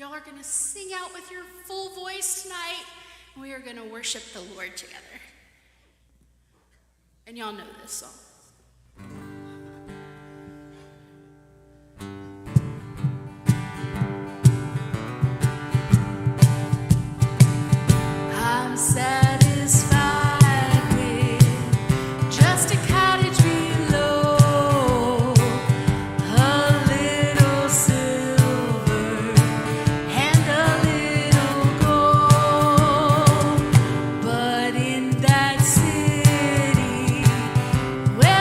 Y'all are going to sing out with your full voice tonight, and we are going to worship the Lord together. And y'all know this song. I'm satisfied with just a cottage below, a little silver and a little gold. But in that city where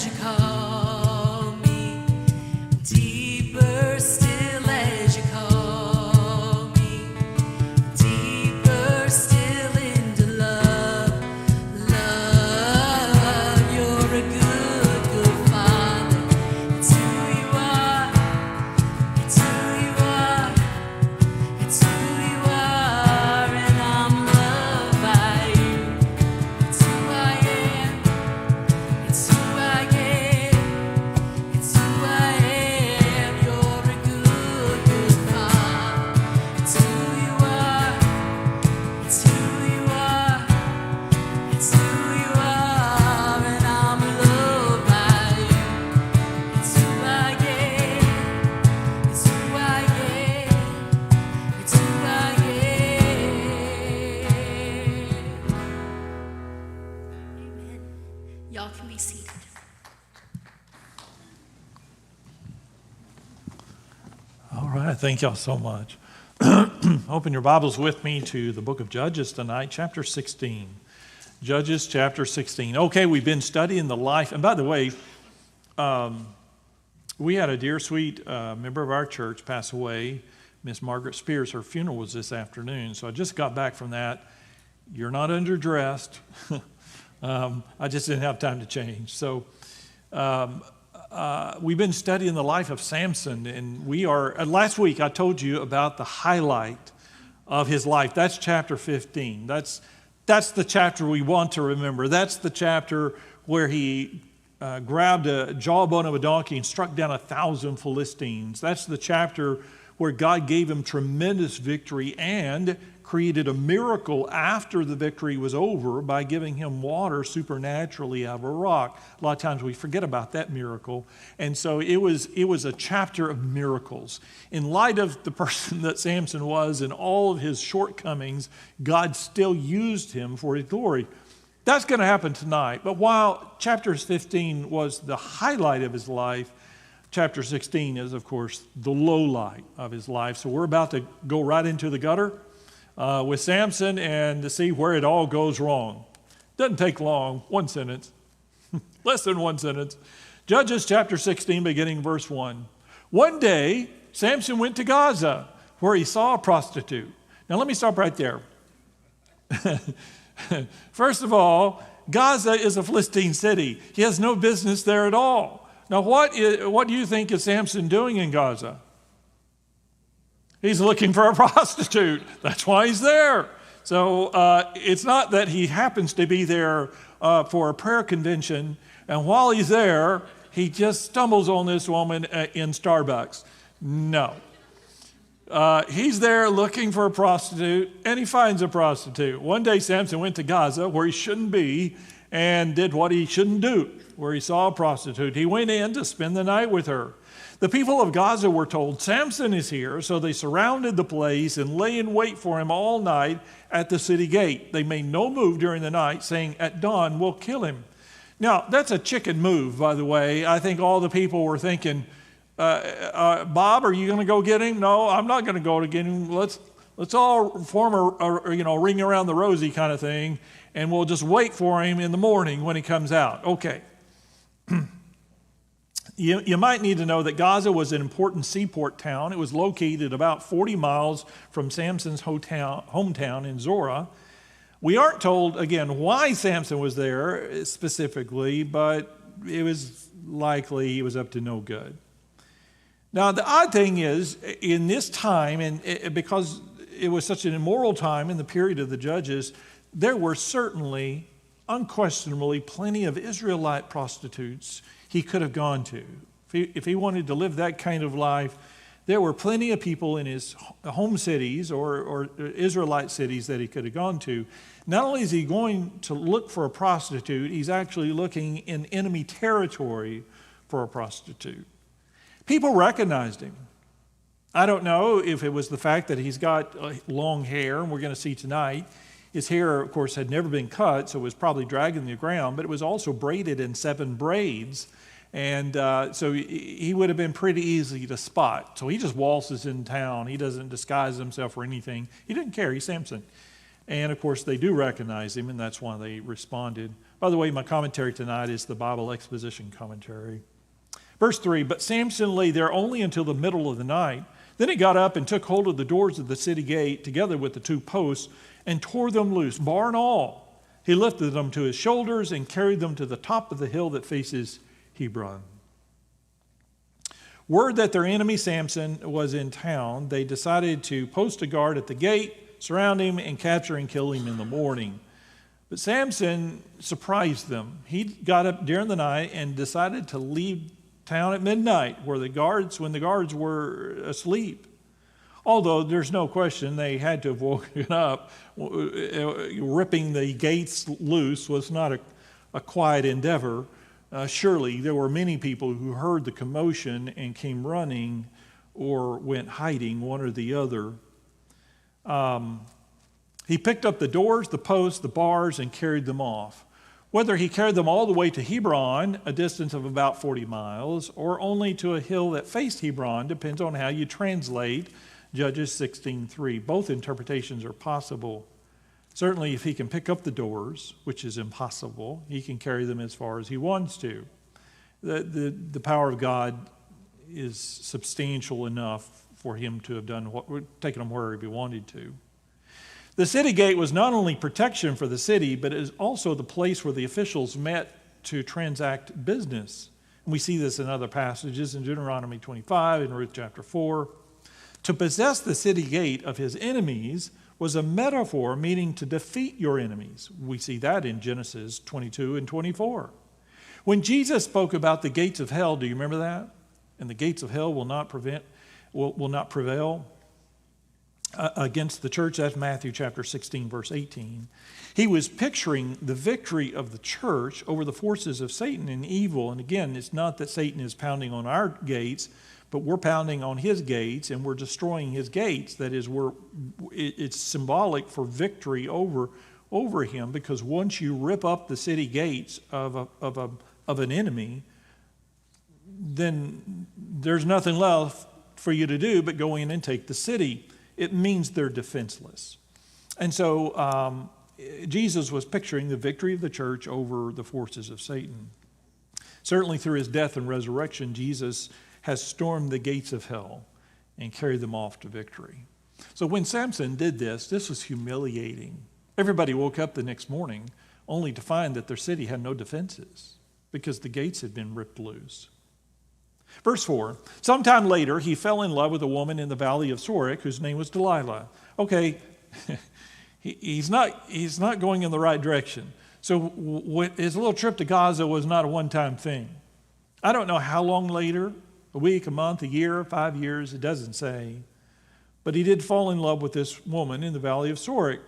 as you call me, deeper still as you call me, deeper still into love, love. You're a good, good Father. It's who you are. It's who you are. It's who you are, and I'm loved by you. It's who I am. It's who I am. It's who I am. You're a good, good Father. It's who you are. It's who you are. It's who you are, and I'm loved by you. It's who I am. It's who I am. It's who I am. Amen. Y'all can be seated. All right, thank y'all so much. Open your Bibles with me to the book of Judges tonight, chapter 16. Judges chapter 16. Okay, we've been studying the life, and by the way, we had a dear, sweet member of our church pass away, Miss Margaret Spears. Her funeral was this afternoon, so I just got back from that. You're not underdressed. I just didn't have time to change. So we've been studying the life of Samson, and we are, last week I told you about the highlight of his life. That's chapter 15. That's the chapter we want to remember. That's the chapter where he grabbed a jawbone of a donkey and struck down 1,000 Philistines. That's the chapter where God gave him tremendous victory and created a miracle after the victory was over by giving him water supernaturally out of a rock. A lot of times we forget about that miracle. And so it was a chapter of miracles. In light of the person that Samson was and all of his shortcomings, God still used him for his glory. That's going to happen tonight. But while chapter 15 was the highlight of his life, chapter 16 is, of course, the low light of his life. So we're about to go right into the gutter with Samson and to see where it all goes wrong. Doesn't take long, one sentence, less than one sentence. Judges chapter 16, beginning verse 1. One day, Samson went to Gaza, where he saw a prostitute. Now let me stop right there. First of all, Gaza is a Philistine city. He has no business there at all. Now, what do you think is Samson doing in Gaza? He's looking for a prostitute. That's why he's there. So it's not that he happens to be there for a prayer convention, and while he's there, he just stumbles on this woman in Starbucks. No. He's there looking for a prostitute, and he finds a prostitute. One day, Samson went to Gaza, where he shouldn't be, and did what he shouldn't do, where he saw a prostitute. He went in to spend the night with her. The people of Gaza were told, Samson is here, so they surrounded the place and lay in wait for him all night at the city gate. They made no move during the night, saying, at dawn, we'll kill him. Now, that's a chicken move, by the way. I think all the people were thinking, Bob, are you going to go get him? No, I'm not going to go to get him. Let's all form a ring around the rosy kind of thing, and we'll just wait for him in the morning when he comes out. Okay. You might need to know that Gaza was an important seaport town. It was located about 40 miles from Samson's hometown in Zorah. We aren't told, again, why Samson was there specifically, but it was likely he was up to no good. Now, the odd thing is, in this time, and because it was such an immoral time in the period of the Judges, there were certainly, unquestionably, plenty of Israelite prostitutes he could have gone to. If he wanted to live that kind of life, there were plenty of people in his home cities or Israelite cities that he could have gone to. Not only is he going to look for a prostitute, he's actually looking in enemy territory for a prostitute. People recognized him. I don't know if it was the fact that he's got long hair, and we're going to see tonight. His hair, of course, had never been cut, so it was probably dragging the ground, but it was also braided in 7 braids. And so he would have been pretty easy to spot. So he just waltzes in town. He doesn't disguise himself or anything. He didn't care. He's Samson. And of course, they do recognize him, and that's why they responded. By the way, my commentary tonight is the Bible exposition commentary. Verse 3, but Samson lay there only until the middle of the night. Then he got up and took hold of the doors of the city gate together with the 2 posts and tore them loose, bar and all. He lifted them to his shoulders and carried them to the top of the hill that faces Hebron. Word that their enemy Samson was in town, they decided to post a guard at the gate, surround him, and capture and kill him in the morning. But Samson surprised them. He got up during the night and decided to leave town at midnight when the guards were asleep. Although there's no question they had to have woken up. Ripping the gates loose was not a quiet endeavor. Surely there were many people who heard the commotion and came running or went hiding, one or the other. He picked up the doors, the posts, the bars, and carried them off. Whether he carried them all the way to Hebron, a distance of about 40 miles, or only to a hill that faced Hebron, depends on how you translate Judges 16:3. Both interpretations are possible. Certainly, if he can pick up the doors, which is impossible, he can carry them as far as he wants to. The power of God is substantial enough for him to have taken them wherever he wanted to. The city gate was not only protection for the city, but it is also the place where the officials met to transact business. And we see this in other passages in Deuteronomy 25 and Ruth chapter 4. To possess the city gate of his enemies was a metaphor meaning to defeat your enemies. We see that in Genesis 22 and 24. When Jesus spoke about the gates of hell, do you remember that? And the gates of hell will not prevail against the church. That's Matthew chapter 16, verse 18. He was picturing the victory of the church over the forces of Satan and evil. And again, it's not that Satan is pounding on our gates, but we're pounding on his gates and we're destroying his gates. That is, it's symbolic for victory over him, because once you rip up the city gates of an enemy, then there's nothing left for you to do but go in and take the city. It means they're defenseless. And so Jesus was picturing the victory of the church over the forces of Satan. Certainly through his death and resurrection, Jesus has stormed the gates of hell and carried them off to victory. So when Samson did this was humiliating. Everybody woke up the next morning only to find that their city had no defenses because the gates had been ripped loose. Verse 4, sometime later he fell in love with a woman in the valley of Sorek whose name was Delilah. Okay, he's not going in the right direction. So his little trip to Gaza was not a one-time thing. I don't know how long later, a week, a month, a year, 5 years, it doesn't say. But he did fall in love with this woman in the valley of Sorek.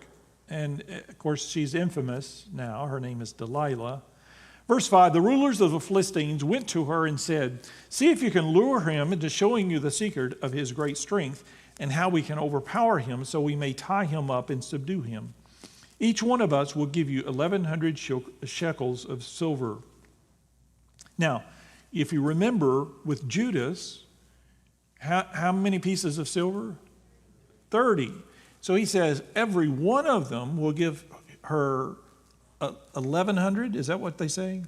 And of course, she's infamous now. Her name is Delilah. Verse 5, the rulers of the Philistines went to her and said, see if you can lure him into showing you the secret of his great strength and how we can overpower him so we may tie him up and subdue him. Each one of us will give you 1,100 shekels of silver. Now, if you remember with Judas, how many pieces of silver? 30. So he says every one of them will give her 1,100, is that what they say?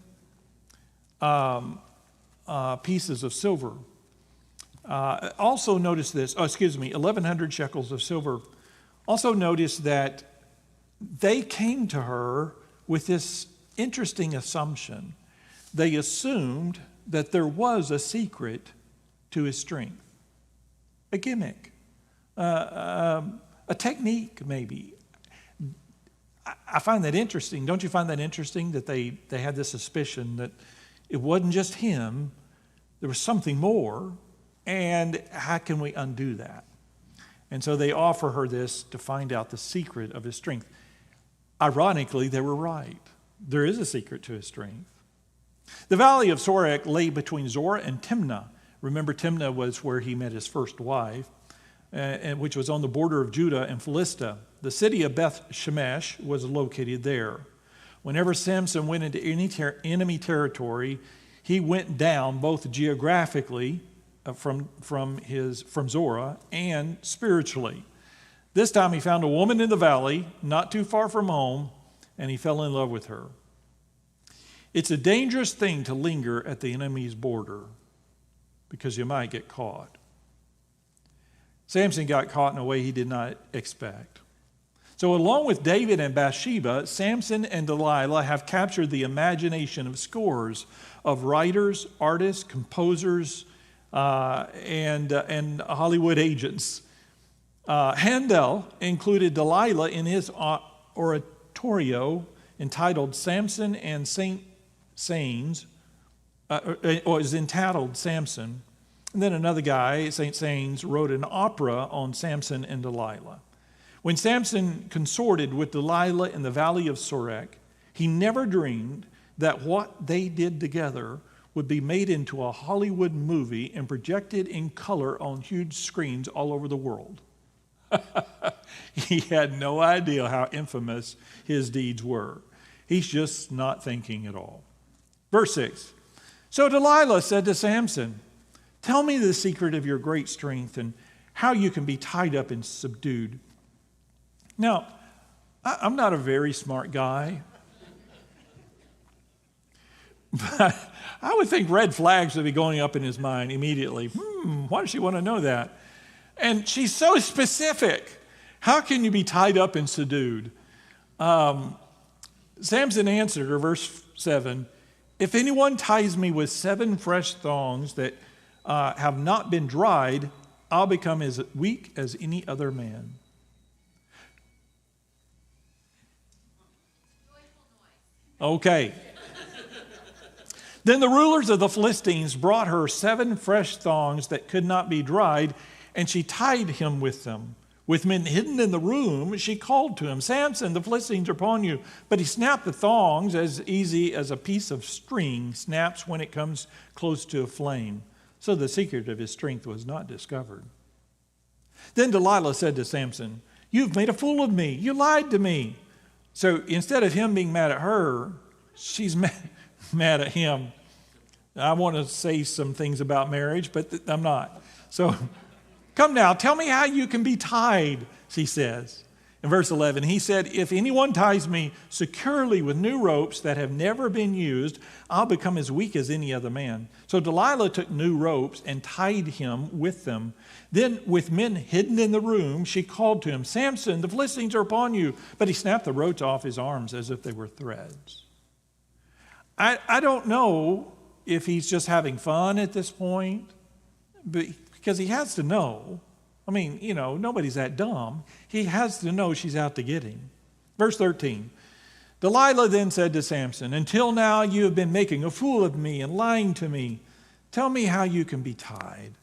Pieces of silver. Also notice this, 1,100 shekels of silver. Also notice that they came to her with this interesting assumption. They assumed that there was a secret to his strength, a gimmick, a technique maybe. I find that interesting. Don't you find that interesting that they had this suspicion that it wasn't just him, there was something more, and how can we undo that? And so they offer her this to find out the secret of his strength. Ironically, they were right. There is a secret to his strength. The valley of Sorek lay between Zorah and Timnah. Remember, Timnah was where he met his first wife, which was on the border of Judah and Philistia. The city of Beth Shemesh was located there. Whenever Samson went into enemy territory, he went down both geographically from Zorah and spiritually. This time he found a woman in the valley, not too far from home, and he fell in love with her. It's a dangerous thing to linger at the enemy's border because you might get caught. Samson got caught in a way he did not expect. So along with David and Bathsheba, Samson and Delilah have captured the imagination of scores of writers, artists, composers, and Hollywood agents. Handel included Delilah in his oratorio entitled Samson and Saint Sains, or is entitled Samson. And then another guy, Saint Sains, wrote an opera on Samson and Delilah. When Samson consorted with Delilah in the valley of Sorek, he never dreamed that what they did together would be made into a Hollywood movie and projected in color on huge screens all over the world. He had no idea how infamous his deeds were. He's just not thinking at all. Verse 6. So Delilah said to Samson, "Tell me the secret of your great strength and how you can be tied up and subdued." Now, I'm not a very smart guy, but I would think red flags would be going up in his mind immediately. Why does she want to know that? And she's so specific. How can you be tied up and subdued? Samson answered her, verse 7, "If anyone ties me with 7 fresh thongs that have not been dried, I'll become as weak as any other man." Okay. Then the rulers of the Philistines brought her 7 fresh thongs that could not be dried, and she tied him with them. With men hidden in the room, she called to him, "Samson, the Philistines are upon you." But he snapped the thongs as easy as a piece of string snaps when it comes close to a flame. So the secret of his strength was not discovered. Then Delilah said to Samson, "You've made a fool of me. You lied to me." So instead of him being mad at her, she's mad at him. I want to say some things about marriage, but I'm not. So, "Come now, tell me how you can be tied," she says. In verse 11, he said, "If anyone ties me securely with new ropes that have never been used, I'll become as weak as any other man." So Delilah took new ropes and tied him with them. Then, with men hidden in the room, she called to him, "Samson, the Philistines are upon you." But he snapped the ropes off his arms as if they were threads. I don't know if he's just having fun at this point, because he has to know. I mean, nobody's that dumb. He has to know she's out to get him. Verse 13. Delilah then said to Samson, "Until now you have been making a fool of me and lying to me. Tell me how you can be tied."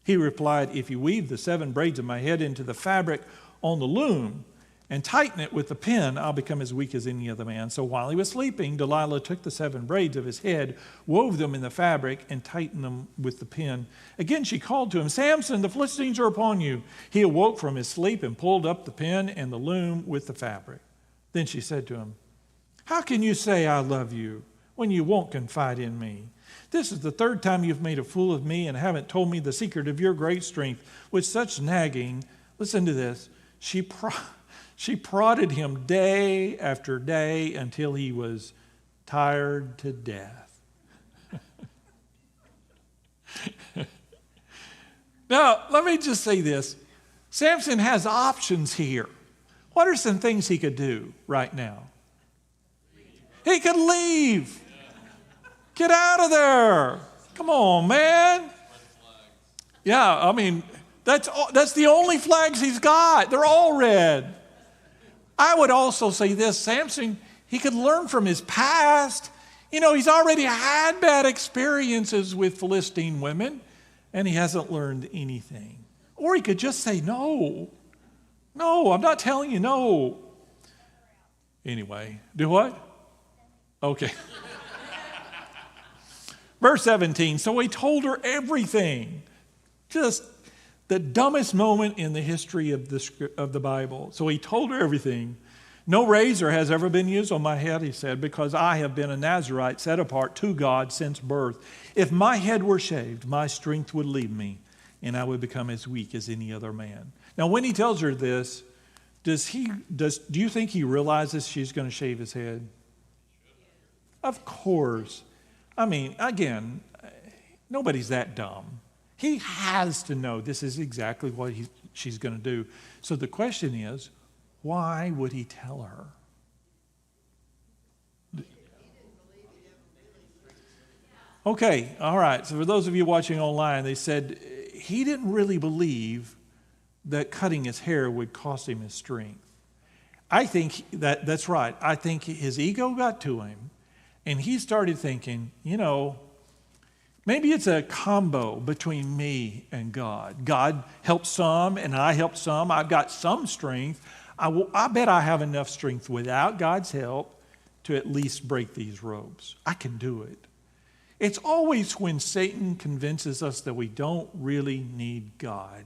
He replied, "If you weave the 7 braids of my head into the fabric on the loom and tighten it with the pin, I'll become as weak as any other man." So while he was sleeping, Delilah took the 7 braids of his head, wove them in the fabric, and tightened them with the pin. Again she called to him, "Samson, the Philistines are upon you." He awoke from his sleep and pulled up the pin and the loom with the fabric. Then she said to him, "How can you say I love you when you won't confide in me? This is the 3rd time you've made a fool of me and haven't told me the secret of your great strength with such nagging." Listen to this. She prodded him day after day until he was tired to death. Now, let me just say this. Samson has options here. What are some things he could do right now? He could leave. Get out of there. Come on, man. Yeah, I mean, that's the only flags he's got. They're all red. I would also say this, Samson, he could learn from his past. He's already had bad experiences with Philistine women, and he hasn't learned anything. Or he could just say, no, I'm not telling you no. Anyway, do what? Okay. Verse 17, so he told her everything. Just the dumbest moment in the history of the Bible. So he told her everything. "No razor has ever been used on my head," he said, "because I have been a Nazirite set apart to God since birth. If my head were shaved, my strength would leave me, and I would become as weak as any other man." Now, when he tells her this, do you think he realizes she's going to shave his head? Of course. I mean, again, nobody's that dumb. He has to know this is exactly what she's going to do. So the question is, why would he tell her? Okay, all right. So for those of you watching online, they said he didn't really believe that cutting his hair would cost him his strength. I think that's right. I think his ego got to him, and he started thinking, maybe it's a combo between me and God. God helps some, and I help some. I've got some strength. I bet I have enough strength without God's help to at least break these ropes. I can do it. It's always when Satan convinces us that we don't really need God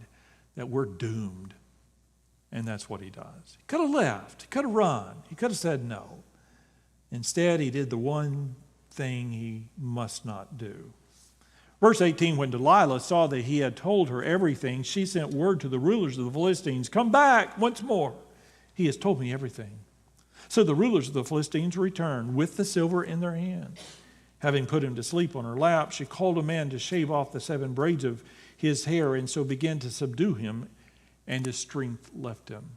that we're doomed. And that's what he does. He could have left. He could have run. He could have said no. Instead, he did the one thing he must not do. Verse 18, when Delilah saw that he had told her everything, she sent word to the rulers of the Philistines, "Come back once more. He has told me everything." So the rulers of the Philistines returned with the silver in their hands. Having put him to sleep on her lap, she called a man to shave off the 7 braids of his hair, and so began to subdue him, and his strength left him.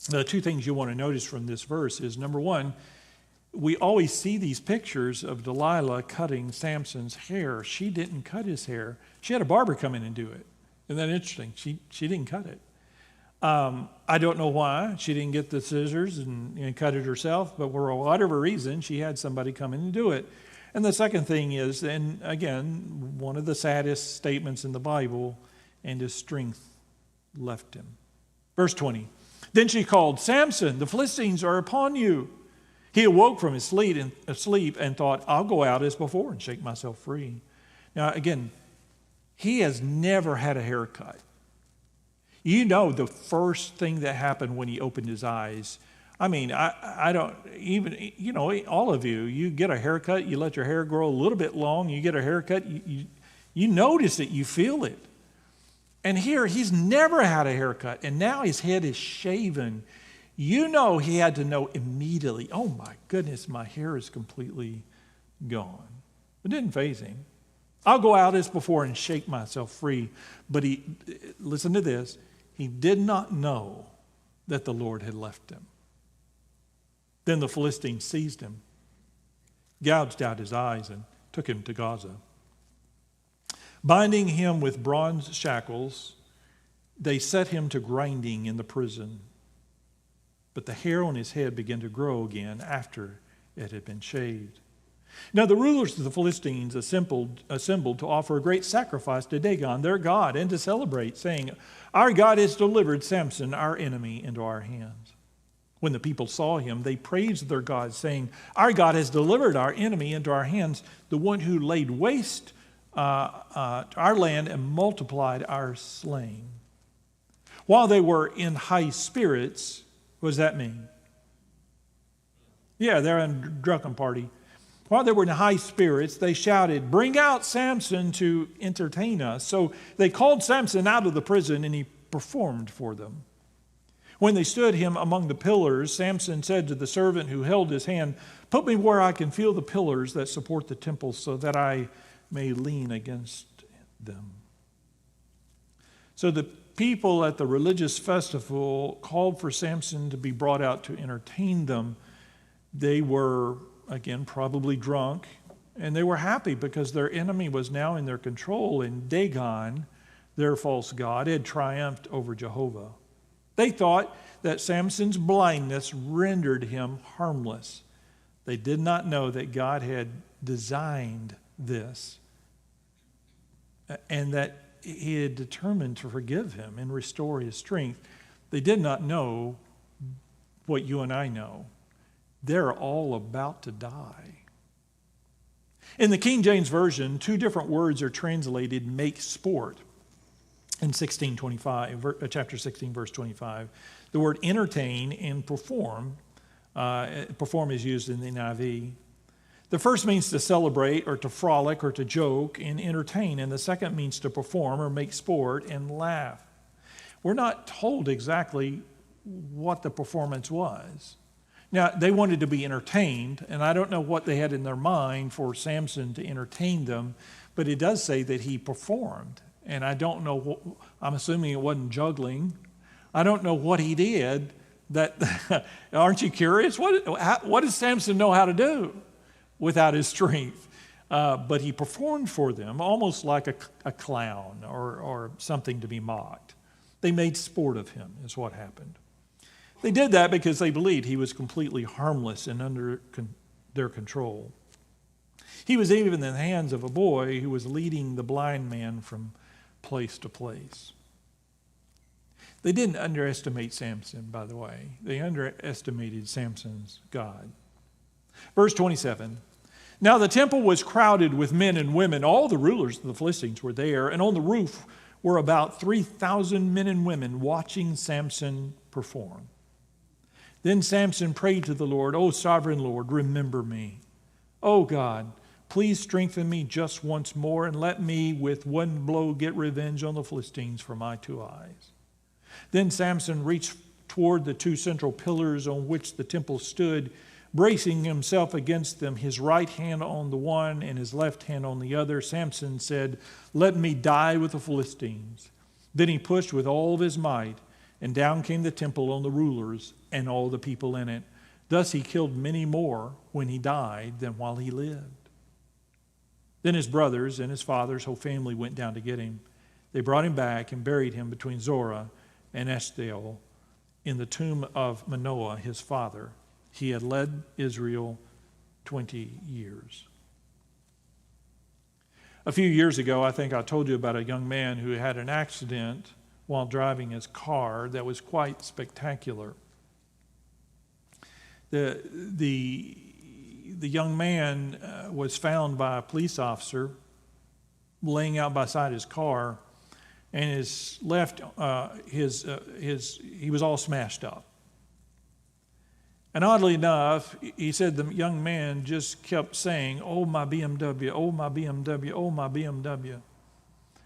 The 2 things you want to notice from this verse is, number 1, we always see these pictures of Delilah cutting Samson's hair. She didn't cut his hair. She had a barber come in and do it. Isn't that interesting? She didn't cut it. I don't know why. She didn't get the scissors and cut it herself, but for whatever reason, she had somebody come in and do it. And the second thing is, and again, one of the saddest statements in the Bible, and his strength left him. Verse 20, then she called, "Samson, the Philistines are upon you." He awoke from his sleep and thought, "I'll go out as before and shake myself free." Now, again, he has never had a haircut. The first thing that happened when he opened his eyes, I don't even, all of you get a haircut, you let your hair grow a little bit long, you get a haircut, you notice it, you feel it. And here, he's never had a haircut, and now his head is shaven. He had to know immediately, oh my goodness, my hair is completely gone. It didn't faze him. I'll go out as before and shake myself free. But listen to this, he did not know that the Lord had left him. Then the Philistines seized him, gouged out his eyes, and took him to Gaza. Binding him with bronze shackles, they set him to grinding in the prison. But the hair on his head began to grow again after it had been shaved. Now the rulers of the Philistines assembled to offer a great sacrifice to Dagon, their god, and to celebrate, saying, "Our God has delivered Samson, our enemy, into our hands." When the people saw him, they praised their God, saying, "Our God has delivered our enemy into our hands, the one who laid waste our land and multiplied our slain." While they were in high spirits, what does that mean? Yeah, they're in a drunken party. While they were in high spirits, they shouted, "Bring out Samson to entertain us." So they called Samson out of the prison, and he performed for them. When they stood him among the pillars, Samson said to the servant who held his hand, "Put me where I can feel the pillars that support the temple so that I may lean against them." So the people at the religious festival called for Samson to be brought out to entertain them. They were, again, probably drunk, and they were happy because their enemy was now in their control, and Dagon, their false god, had triumphed over Jehovah. They thought that Samson's blindness rendered him harmless. They did not know that God had designed this and that he had determined to forgive him and restore his strength. They did not know what you and I know. They're all about to die. In the King James Version, 2 different words are translated "make sport" in chapter 16, verse 25. The word entertain and perform is used in the NIV. The first means to celebrate or to frolic or to joke and entertain, and the second means to perform or make sport and laugh. We're not told exactly what the performance was. Now, they wanted to be entertained, and I don't know what they had in their mind for Samson to entertain them, but it does say that he performed. And I don't know, I'm assuming it wasn't juggling. I don't know what he did. Aren't you curious? What does Samson know how to do without his strength? But he performed for them almost like a clown or something to be mocked. They made sport of him, is what happened. They did that because they believed he was completely harmless and under their control. He was even in the hands of a boy who was leading the blind man from place to place. They didn't underestimate Samson, by the way. They underestimated Samson's God. Verse 27, now the temple was crowded with men and women. All the rulers of the Philistines were there, and on the roof were about 3,000 men and women watching Samson perform. Then Samson prayed to the Lord, O sovereign Lord, remember me. O God, please strengthen me just once more and let me with one blow get revenge on the Philistines for my 2 eyes. Then Samson reached toward the 2 central pillars on which the temple stood, bracing himself against them, his right hand on the one and his left hand on the other. Samson said, let me die with the Philistines. Then he pushed with all of his might, and down came the temple on the rulers and all the people in it. Thus he killed many more when he died than while he lived. Then his brothers and his father's whole family went down to get him. They brought him back and buried him between Zorah and Eshtaol in the tomb of Manoah, his father. He had led Israel 20 years. A few years ago, I think I told you about a young man who had an accident while driving his car that was quite spectacular. The young man was found by a police officer laying out beside his car, and his left, he was all smashed up. And oddly enough, he said the young man just kept saying, oh, my BMW, oh, my BMW, oh, my BMW.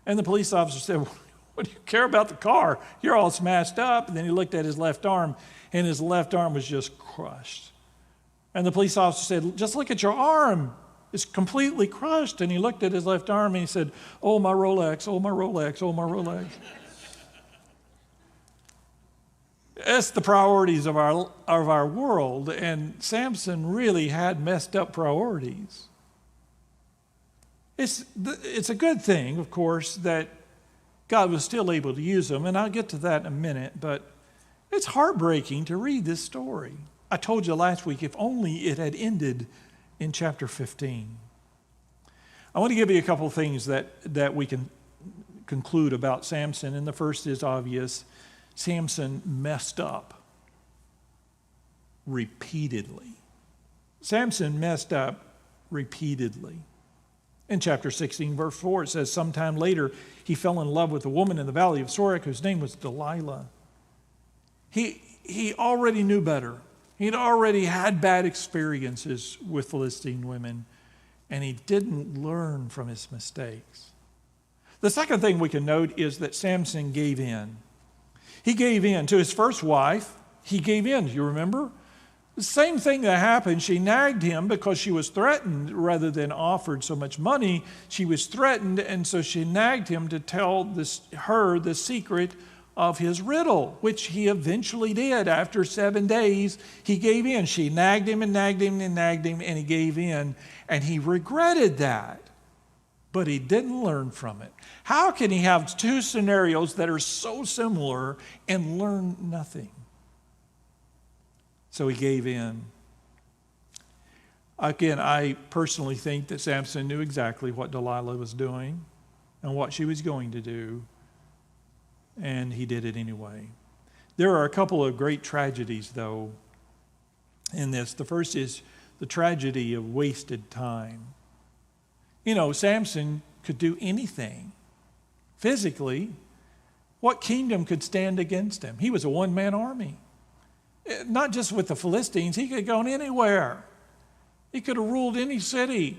And the police officer said, what do you care about the car? You're all smashed up. And then he looked at his left arm, and his left arm was just crushed. And the police officer said, just look at your arm. It's completely crushed. And he looked at his left arm, and he said, oh, my Rolex, oh, my Rolex, oh, my Rolex. That's the priorities of our world, and Samson really had messed up priorities. It's a good thing, of course, that God was still able to use him, and I'll get to that in a minute, but it's heartbreaking to read this story. I told you last week, if only it had ended in chapter 15. I want to give you a couple of things that we can conclude about Samson, and the first is obvious. Samson messed up repeatedly. Samson messed up repeatedly. In chapter 16, verse 4, it says, sometime later, he fell in love with a woman in the valley of Sorek whose name was Delilah. He already knew better. He'd already had bad experiences with Philistine women, and he didn't learn from his mistakes. The second thing we can note is that Samson gave in. He gave in to his first wife. He gave in, do you remember? The same thing that happened. She nagged him because she was threatened rather than offered so much money. She was threatened, and so she nagged him to tell her the secret of his riddle, which he eventually did. After 7 days, he gave in. She nagged him and nagged him and nagged him, and he gave in, and he regretted that. But he didn't learn from it. How can he have two scenarios that are so similar and learn nothing? So he gave in. Again, I personally think that Samson knew exactly what Delilah was doing and what she was going to do, and he did it anyway. There are a couple of great tragedies, though, in this. The first is the tragedy of wasted time. You know, Samson could do anything. Physically, what kingdom could stand against him? He was a one-man army. Not just with the Philistines, he could have gone anywhere. He could have ruled any city.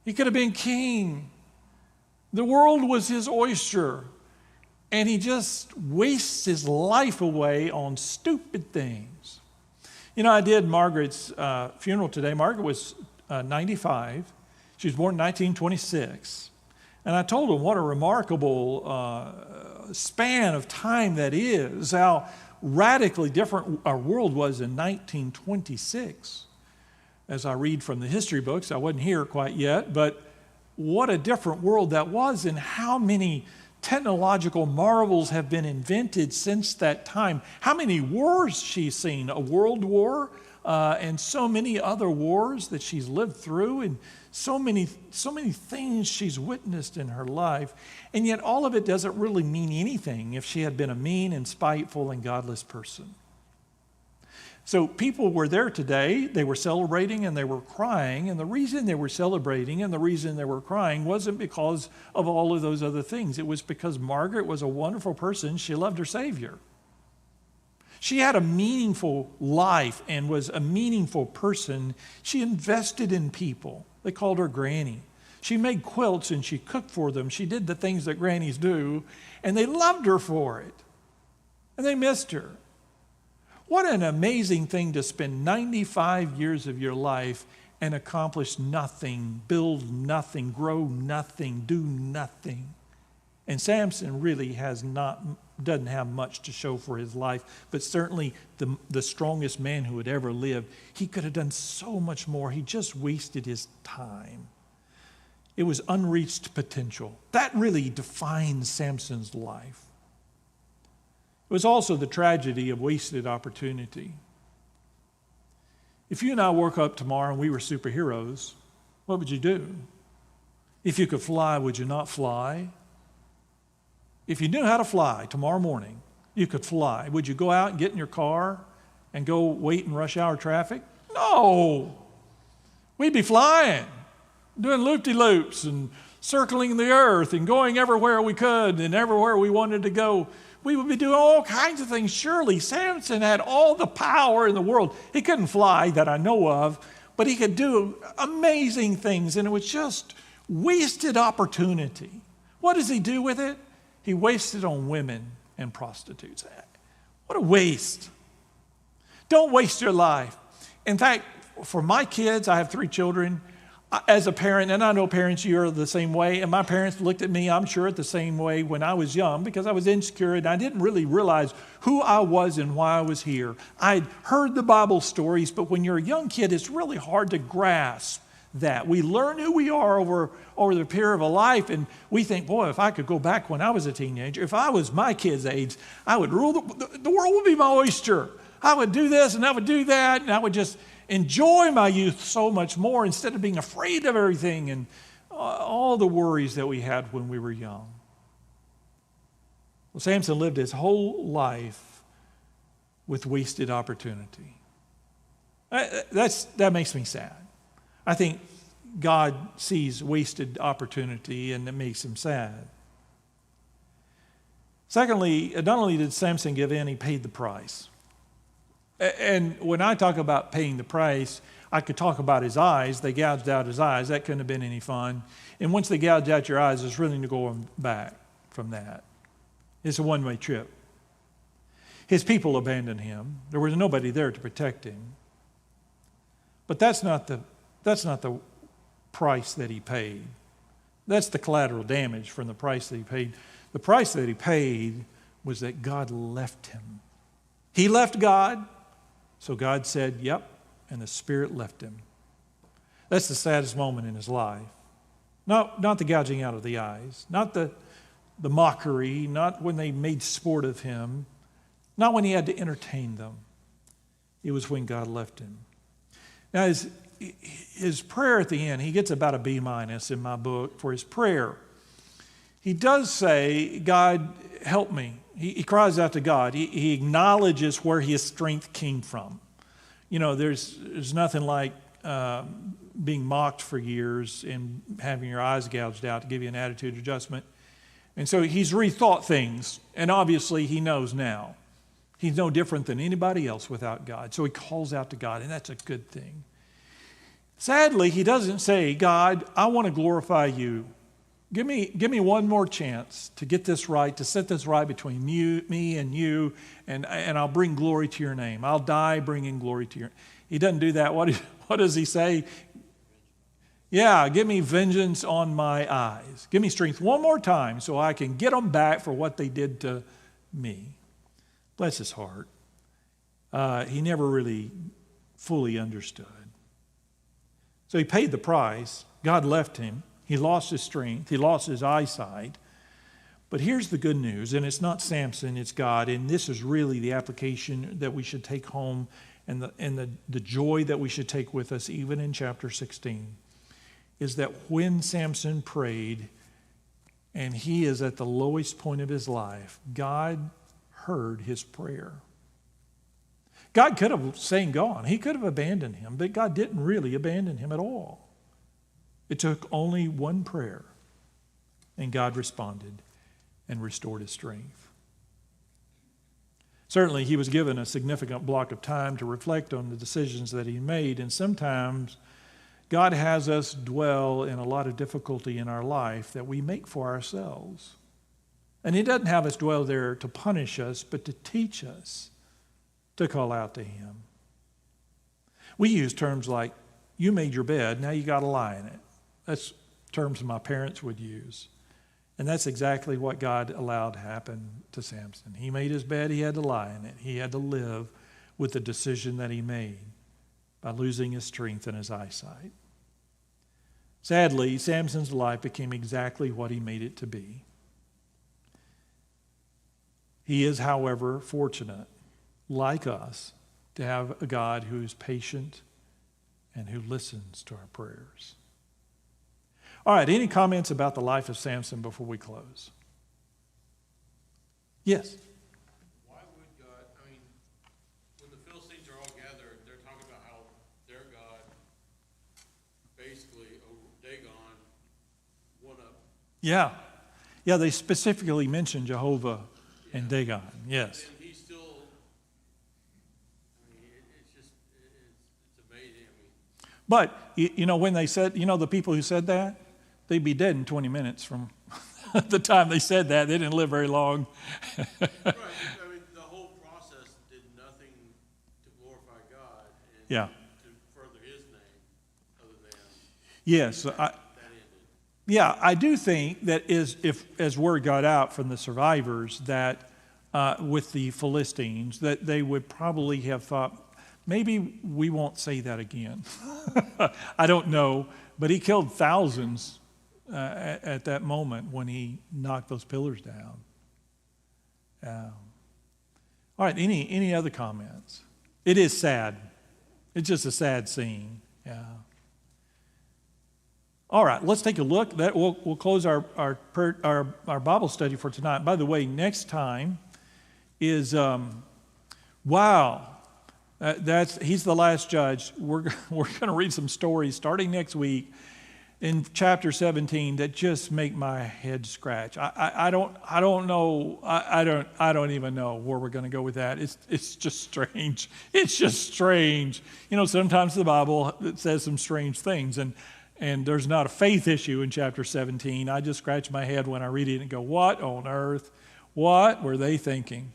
He could have been king. The world was his oyster. And he just wastes his life away on stupid things. You know, I did Margaret's funeral today. Margaret was 95. She was born in 1926. And I told him what a remarkable span of time that is, how radically different our world was in 1926. As I read from the history books, I wasn't here quite yet, but what a different world that was, and how many technological marvels have been invented since that time. How many wars she's seen, a world war, and so many other wars that she's lived through, and so many things she's witnessed in her life. And yet all of it doesn't really mean anything if she had been a mean and spiteful and godless person. So people were there today, they were celebrating and they were crying, and the reason they were celebrating and the reason they were crying wasn't because of all of those other things. It was because Margaret was a wonderful person. She loved her Savior. She had a meaningful life and was a meaningful person. She invested in people. They called her Granny. She made quilts and she cooked for them. She did the things that grannies do, and they loved her for it. And they missed her. What an amazing thing to spend 95 years of your life and accomplish nothing, build nothing, grow nothing, do nothing. And Samson really doesn't have much to show for his life, but certainly the strongest man who had ever lived. He could have done so much more. He just wasted his time. It was unreached potential. That really defines Samson's life. It was also the tragedy of wasted opportunity. If you and I woke up tomorrow and we were superheroes, what would you do? If you could fly, would you not fly? If you knew how to fly tomorrow morning, you could fly. Would you go out and get in your car and go wait in rush hour traffic? No. We'd be flying, doing loop-de-loops and circling the earth and going everywhere we could and everywhere we wanted to go. We would be doing all kinds of things. Surely Samson had all the power in the world. He couldn't fly that I know of, but he could do amazing things, and it was just wasted opportunity. What does he do with it? He wasted on women and prostitutes. What a waste. Don't waste your life. In fact, for my kids, I have 3 children. As a parent, and I know parents, you're the same way, and my parents looked at me, I'm sure, the same way when I was young, because I was insecure and I didn't really realize who I was and why I was here. I'd heard the Bible stories, but when you're a young kid, it's really hard to grasp that. We learn who we are over the period of a life, and we think, boy, if I could go back when I was a teenager, if I was my kid's age, I would rule, the world would be my oyster. I would do this and I would do that, and I would just enjoy my youth so much more instead of being afraid of everything and all the worries that we had when we were young. Well, Samson lived his whole life with wasted opportunity. That makes me sad. I think God sees wasted opportunity and it makes him sad. Secondly, not only did Samson give in, he paid the price. And when I talk about paying the price, I could talk about his eyes. They gouged out his eyes. That couldn't have been any fun. And once they gouge out your eyes, there's really no going back from that. It's a one-way trip. His people abandoned him. There was nobody there to protect him. But that's not the price that he paid. That's the collateral damage from the price that he paid. The price that he paid was that God left him. He left God, so God said, yep, and the Spirit left him. That's the saddest moment in his life. Not the gouging out of the eyes, not the mockery, not when they made sport of him, not when he had to entertain them. It was when God left him. Now, his prayer at the end, he gets about a B- in my book for his prayer. He does say, God, help me. He cries out to God. He acknowledges where his strength came from. You know, there's nothing like being mocked for years and having your eyes gouged out to give you an attitude adjustment. And so he's rethought things, and obviously he knows now. He's no different than anybody else without God. So he calls out to God, and that's a good thing. Sadly, he doesn't say, God, I want to glorify you. Give me one more chance to get this right, to set this right between me and you, and I'll bring glory to your name. I'll die bringing glory to your name. He doesn't do that. What does he say? Yeah, give me vengeance on my eyes. Give me strength one more time so I can get them back for what they did to me. Bless his heart. He never really fully understood. So he paid the price. God left him. He lost his strength. He lost his eyesight. But here's the good news, and it's not Samson, it's God, and this is really the application that we should take home and the joy that we should take with us even in chapter 16, is that when Samson prayed and he is at the lowest point of his life, God heard his prayer. God could have saying gone. He could have abandoned him, but God didn't really abandon him at all. It took only one prayer, and God responded and restored his strength. Certainly, he was given a significant block of time to reflect on the decisions that he made, and sometimes God has us dwell in a lot of difficulty in our life that we make for ourselves. And he doesn't have us dwell there to punish us, but to teach us to call out to him. We use terms like, you made your bed, now you got to lie in it. That's terms my parents would use. And that's exactly what God allowed to happen to Samson. He made his bed, he had to lie in it. He had to live with the decision that he made by losing his strength and his eyesight. Sadly, Samson's life became exactly what he made it to be. He is, however, fortunate, like us, to have a God who is patient and who listens to our prayers. All right, any comments about the life of Samson before we close? Yes? Why would God, I mean, when the Philistines are all gathered, they're talking about how their God, basically, Dagon, won up. Yeah. Yeah, they specifically mentioned Jehovah and Dagon, yes. And he's still, I mean, it's just, it's amazing. I mean, But, you know, when they said, you know, the people who said that, they'd be dead in 20 minutes from the time they said that. They didn't live very long. right, I mean, the whole process did nothing to glorify God and Yeah. to further his name other than Yes, that ended. yeah, I do think that as word got out from the survivors that with the Philistines, that they would probably have thought, maybe we won't say that again. I don't know, but he killed thousands at that moment when he knocked those pillars down. All right, any other comments? It is sad. It's just a sad scene. Yeah. All right, let's take a look. We'll close our Bible study for tonight. By the way, next time is he's the last judge. We're going to read some stories starting next week in chapter 17 that just make my head scratch. I don't know. I don't even know where we're going to go with that. It's just strange. It's just strange. You know, sometimes the Bible says some strange things, and there's not a faith issue in chapter 17. I just scratch my head when I read it and go, what on earth? What were they thinking?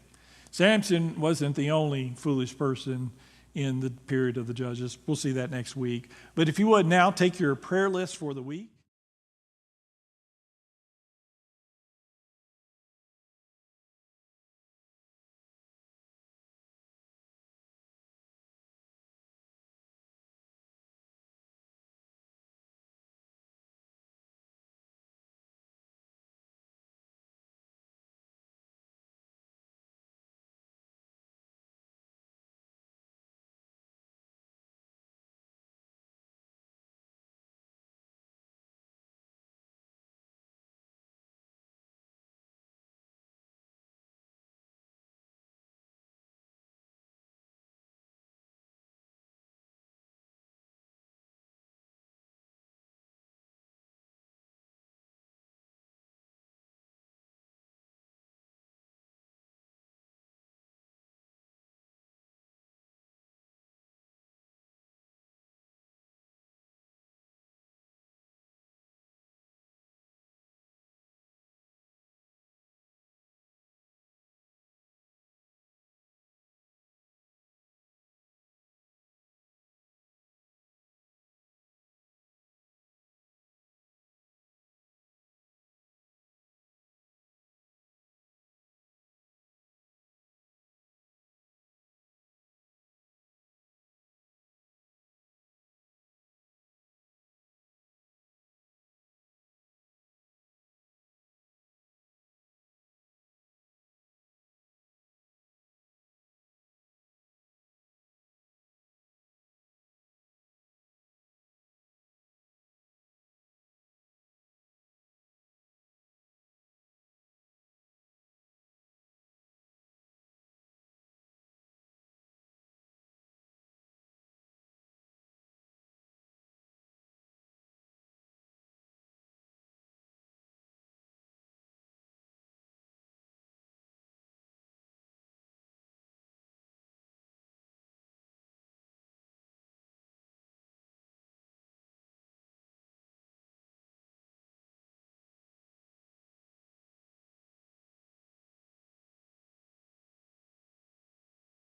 Samson wasn't the only foolish person in the period of the Judges. We'll see that next week. But if you would now take your prayer list for the week.